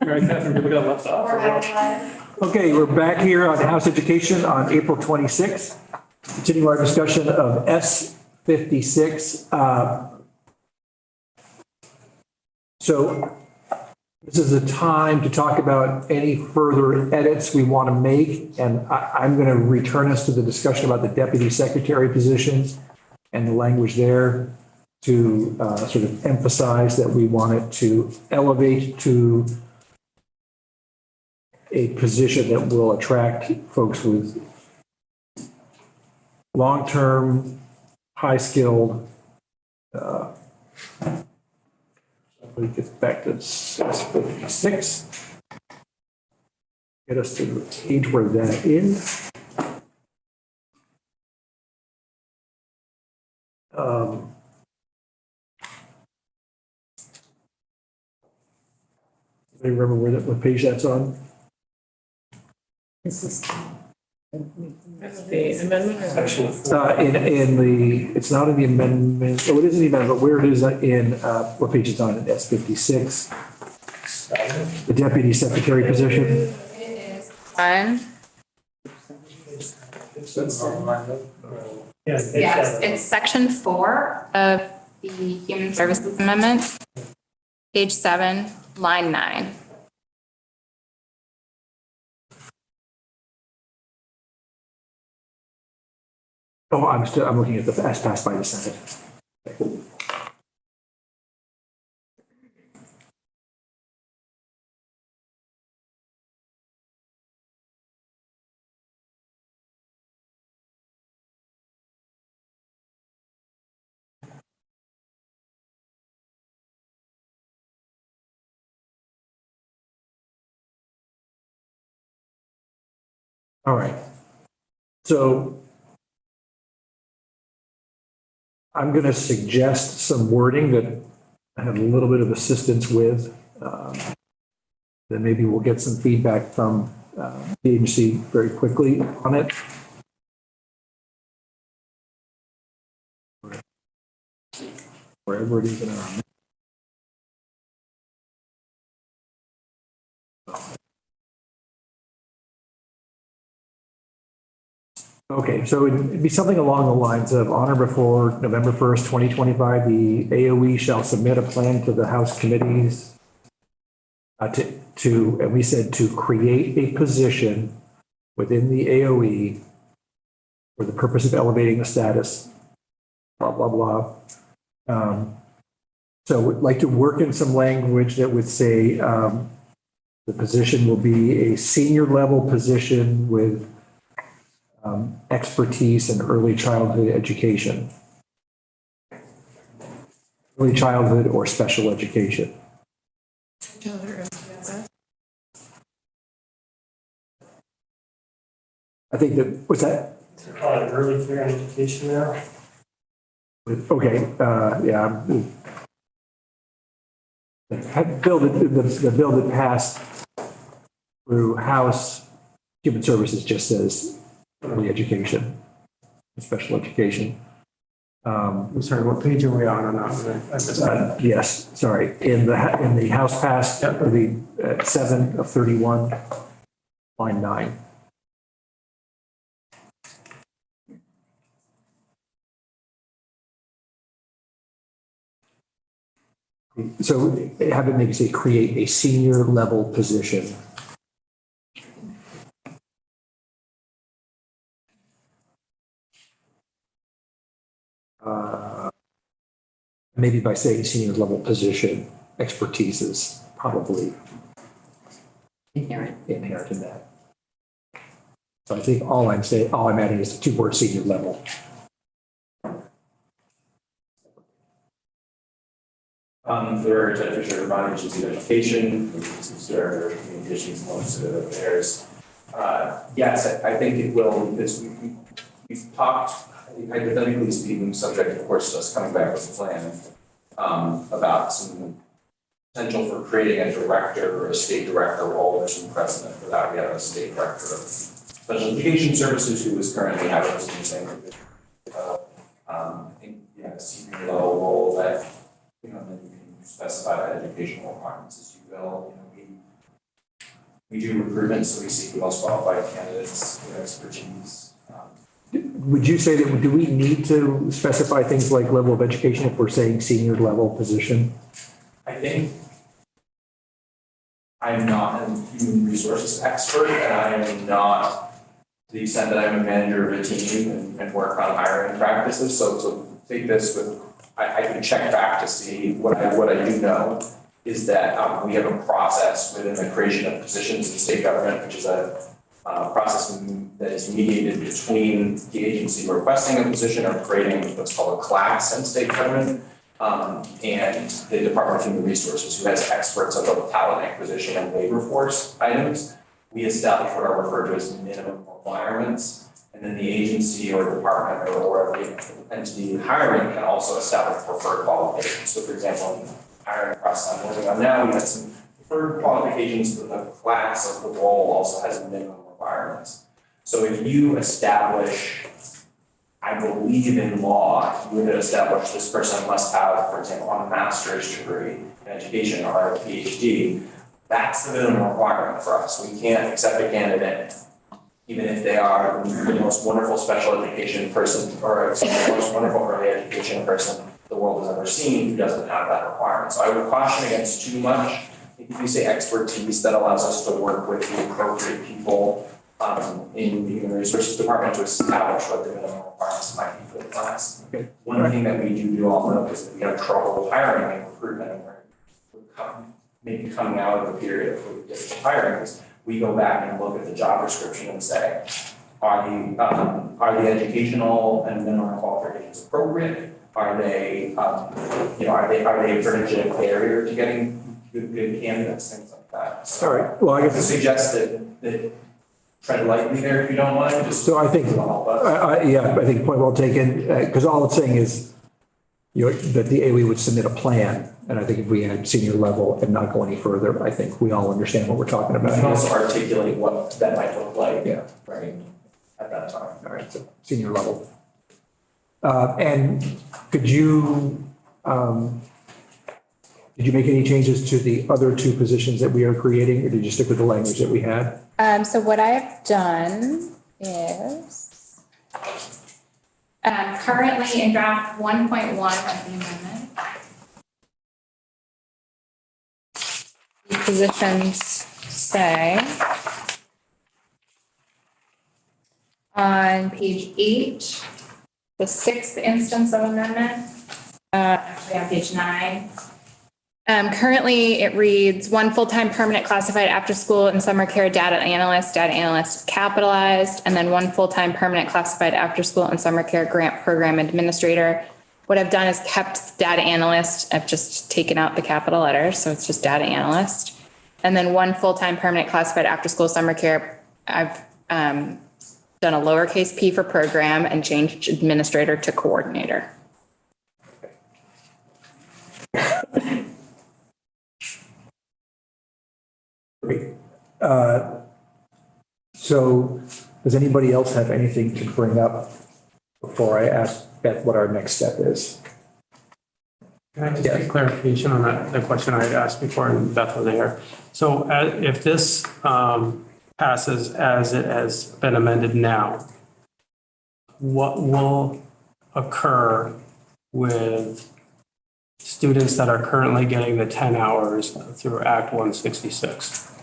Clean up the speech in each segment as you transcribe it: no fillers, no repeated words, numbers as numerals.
Right, Catherine, we got left off. Or have Okay, we're back here on House Education on April 26th. Continuing our discussion of S56. So this is a time to talk about any further edits we want to make. And I'm going to return us to the discussion about the deputy secretary positions and the language there to sort of emphasize that we want it to elevate to a position that will attract folks with long-term, high-skilled, we get back to 656. Get us to the page where that is. Do you remember what page that's on? This is The amendment is Actually, In the, it's not in the amendment, oh, it is in the amendment, but where it is in, what page it's on in S56? The deputy secretary position. it is. fine. Yes, it's section 4 of the Human Services Amendment, page 7, line 9. Oh, I'm looking at the, as passed by the Senate. All right. So I'm going to suggest some wording that I have a little bit of assistance with. Then maybe we'll get some feedback from the agency very quickly on it. Wherever it is in our. Okay, so it'd be something along the lines of honor before November 1st, 2025, the AOE shall submit a plan to the House committees and we said to create a position within the AOE for the purpose of elevating the status, blah, blah, blah. So we'd like to work in some language that would say the position will be a senior level position with expertise in early childhood education. Early childhood or special education. I think that, what's that? call it early career education now. Okay, yeah. The bill that passed through House Human Services just says early education, special education. I'm sorry, what page are we on that? I missed that. Yes, sorry, in the House passed, the 7 of 31, line 9. So have it maybe say create a senior level position. Maybe by saying senior level position, expertise is probably inherent in that. So I think all I'm adding is the two word senior level. For Fisher Bond Agency of Education, consider communications most of affairs. Yes, I think it will, because we've talked, hypothetically speaking, subject, of course, to us coming back with a plan about some potential for creating a director or a state director role. There's some precedent for that. We have a state director of special education services who is currently having the same a senior level role that, then you can specify the educational requirements as you will. We do recruitment, so we seek the most qualified candidates with expertise. Would you say that, do we need to specify things like level of education if we're saying senior level position? I think I'm not a human resources expert, and I am not, to the extent that I'm a manager of a team and work on hiring practices, so take this with, I can check back to see what I do know is that we have a process within the creation of positions in state government, which is a process that is mediated between the agency requesting a position or creating what's called a class in state government, and the Department of Human Resources, who has experts of both talent acquisition and labor force items. We establish what are referred to as minimum requirements, and then the agency or department or the entity hiring can also establish preferred qualifications. So for example, hiring process I'm working on now, we have some preferred qualifications, but the class of the role also has minimum requirements. So if you establish, I believe in law, you would establish this person must have, for example, a master's degree in education or a PhD. That's the minimum requirement for us. We can't accept a candidate, even if they are the most wonderful special education person or the most wonderful early education person the world has ever seen, who doesn't have that requirement. So I would caution against too much. If you say expertise, that allows us to work with the appropriate people in the human resources department to establish what the minimum requirements might be for the class. Okay. One thing that we do all know is that we have trouble hiring and recruitment, and we're maybe coming out of the period of difficult hiring is we go back and look at the job description and say, are the educational and minimum qualifications appropriate? Are they, are they a particular barrier to getting good candidates, things like that? So All right, well, I I would guess, suggest that tread lightly there if you don't mind, just so I think, to help us. yeah, I think point well taken, because all it's saying is, that the AOE would submit a plan, and I think if we had senior level and not go any further, I think we all understand what we're talking We about. can also articulate what that might look like, Yeah. right, at that time. All right, so senior level. And could you make any changes to the other two positions that we are creating, or did you stick with the language that we had? So what I've done is, currently in draft 1.1 of the amendment, the positions say on page 8, the sixth instance of amendment, actually on page 9. Currently, it reads, one full-time permanent classified after-school and summer care data analyst is capitalized, and then one full-time permanent classified after-school and summer care grant program administrator. What I've done is kept data analyst. I've just taken out the capital letters, so it's just data analyst. And then one full-time permanent classified after-school summer care. I've done a lowercase p for program and changed administrator to coordinator. Great. So does anybody else have anything to bring up before I ask Beth what our next step is? Can I just get clarification on that, the question I had asked before and Beth was there? So if this passes as it has been amended now, what will occur with students that are currently getting the 10 hours through Act 166?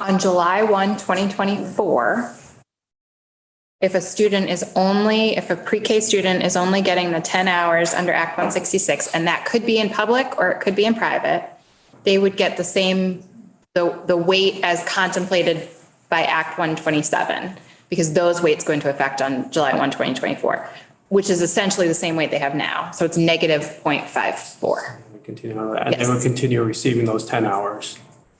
On July 1, 2024, if a pre-K student is only getting the 10 hours under Act 166, and that could be in public or it could be in private, they would get the same, the weight as contemplated by Act 127, because those weights go into effect on July 1, 2024, which is essentially the same weight they have now. So it's negative 0.54. We continue on that, and they Yes. would continue receiving those 10 hours.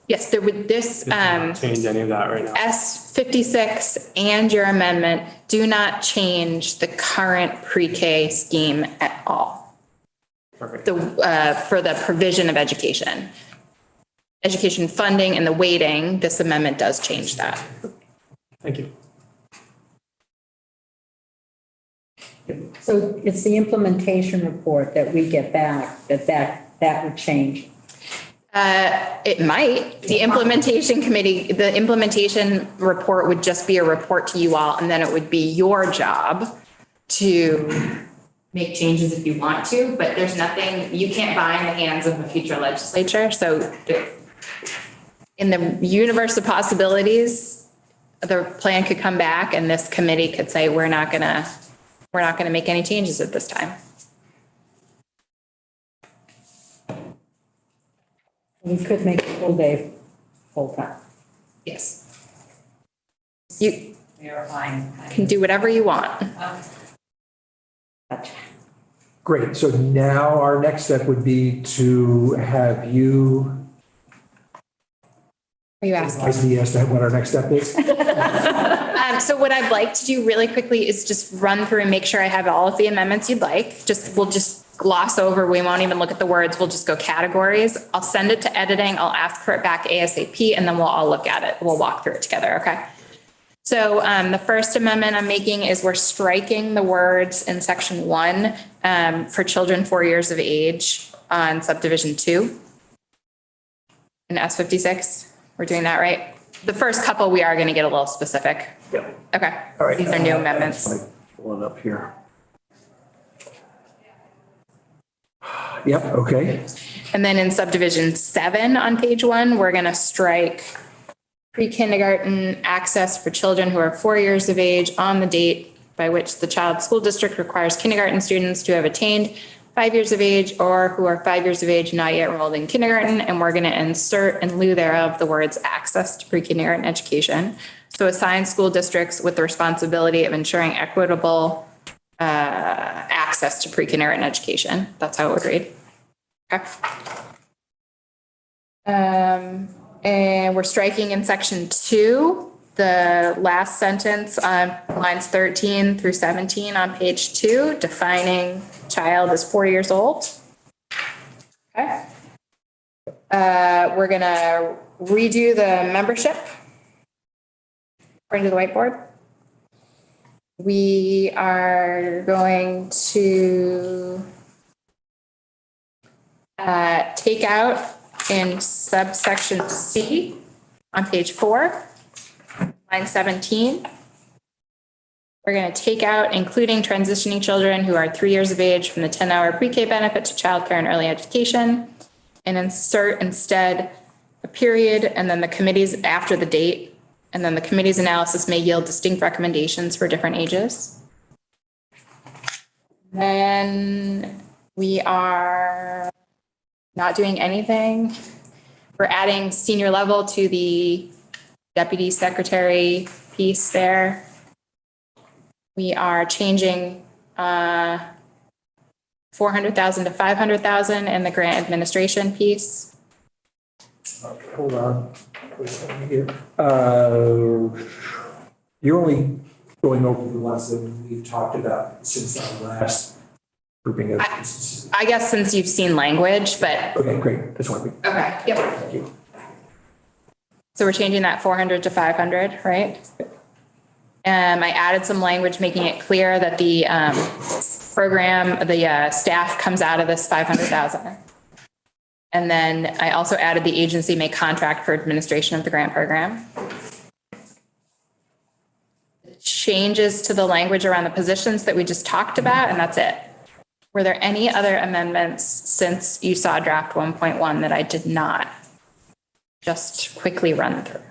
Yes, there would, this, It does not change any of that right now. S56 and your amendment do not change the current pre-K scheme at all. Perfect. For the provision of education. Education funding and the weighting, this amendment does change that. Thank you. So it's the implementation report that we get back, that would change. It might. The implementation committee, the implementation report would just be a report to you all, and then it would be your job to make changes if you want to, but there's nothing, you can't bind the hands of a future legislature. So in the universe of possibilities, the plan could come back and this committee could say, we're not gonna make any changes at this time. We could make a full day, full time. Yes. You Verifying. can do whatever you want. Gotcha. Great. So now our next step would be to have you Are you asking? advise me as to what our next step is. So what I'd like to do really quickly is just run through and make sure I have all of the amendments you'd like. We'll just gloss over. We won't even look at the words. We'll just go categories. I'll send it to editing. I'll ask for it back ASAP and then we'll all look at it. We'll walk through it together. Okay. So the first amendment I'm making is we're striking the words in section 1 for children 4 years of age on subdivision 2 in S56. We're doing that right. The first couple, we are going to get a little specific. Yep. Okay. All right. These are new amendments. Pull it up here. Yep, okay. And then in subdivision 7 on page 1, we're going to strike pre-kindergarten access for children who are 4 years of age on the date by which the child's school district requires kindergarten students to have attained 5 years of age or who are 5 years of age not yet enrolled in kindergarten. And we're going to insert in lieu thereof the words access to pre-kindergarten education. So assign school districts with the responsibility of ensuring equitable access to pre-kindergarten education. That's how it would read. Okay. And we're striking in section 2, the last sentence on lines 13 through 17 on page 2, defining child as 4 years old. Okay. We're gonna redo the membership according to the whiteboard. We are going to take out in subsection C on page 4, line 17. We're going to take out including transitioning children who are 3 years of age from the 10-hour pre-K benefit to childcare and early education, and insert instead a period and then the committee's after the date. And then the committee's analysis may yield distinct recommendations for different ages. Then we are not doing anything. We're adding senior level to the deputy secretary piece there. We are changing 400,000 to 500,000 in the grant administration piece. Hold on. You're only going over the ones that we've talked about since our last grouping of. I guess since you've seen language, but. Okay, great. That's one. Okay, yep. Thank you. So we're changing that 400 to 500, right? I added some language, making it clear that the program, the staff comes out of this 500,000. And then I also added the agency may contract for administration of the grant program. Changes to the language around the positions that we just talked about, and that's it. Were there any other amendments since you saw draft 1.1 that I did not just quickly run through?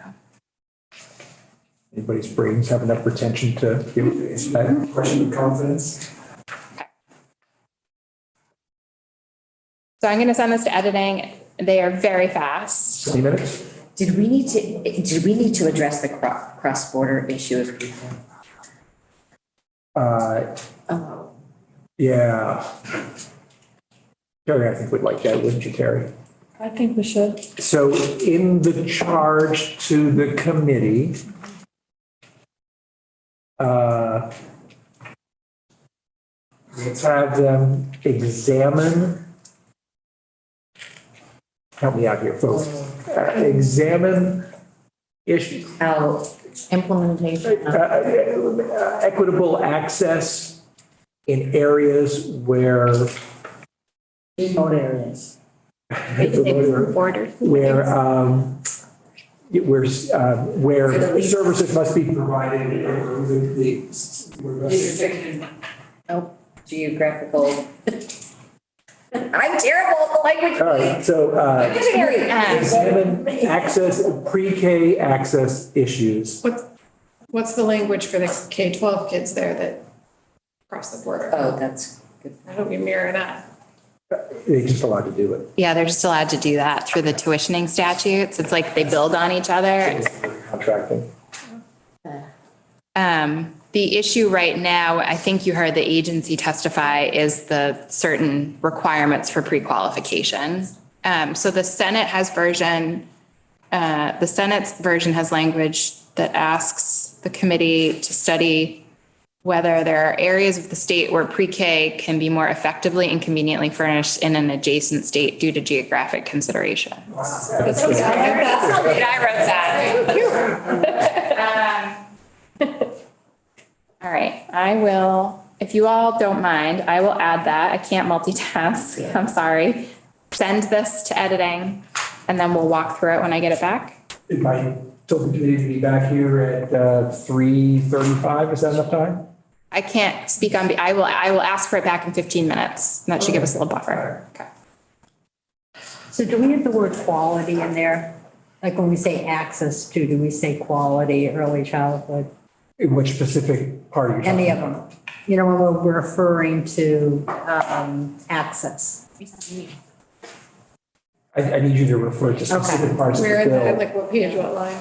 Anybody's brains have enough retention to give that question of confidence? So I'm going to send this to editing. They are very fast. 20 minutes? Did we need to address the cross-border issue of people? Oh, Yeah. Terry, I think would like that, wouldn't you, Terry? I think we should. So in the charge to the committee, let's have them examine, help me out here, folks, examine issues, How implementation of equitable access in areas where remote areas. Ordered. where services must be provided, or Nope, geographical. I'm terrible at the language. all right, so, Dictionary. examine access, pre-K access issues. What's the language for the K-12 kids there that cross the border? Oh, that's good. How do we mirror that? They're just allowed to do it. Yeah, they're just allowed to do that through the tuitioning statutes. It's like they build on each other. Contracting. The issue right now, I think you heard the agency testify, is the certain requirements for pre-qualification. So the Senate has the Senate's version has language that asks the committee to study whether there are areas of the state where pre-K can be more effectively and conveniently furnished in an adjacent state due to geographic considerations. That's good. That's not good. I wrote that. All right, I will, if you all don't mind, I will add that. I can't multitask. I'm sorry. Send this to editing and then we'll walk through it when I get it back. If I told the committee to be back here at 3:35, is that enough time? I can't speak on, I will ask for it back in 15 minutes. And that should give us a little buffer. Okay. So do we have the word quality in there? Like when we say access to, do we say quality, early childhood, In which specific part are you talking any of about? them? You know, when we're referring to access. I need you to refer to specific parts of Where the in the, bill. like, what page, what line?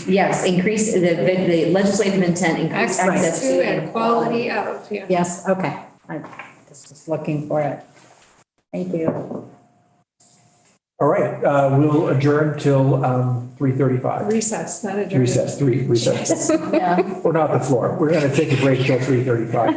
Yes, increase, the legislative intent, increase access Access to and quality of, yeah. Yes, okay. I just was looking for it. Thank you. All right, we'll adjourn till 3:35. Recess, not adjourned. Recess, recess. Yeah. We're not the floor. We're going to take a break till 3:35.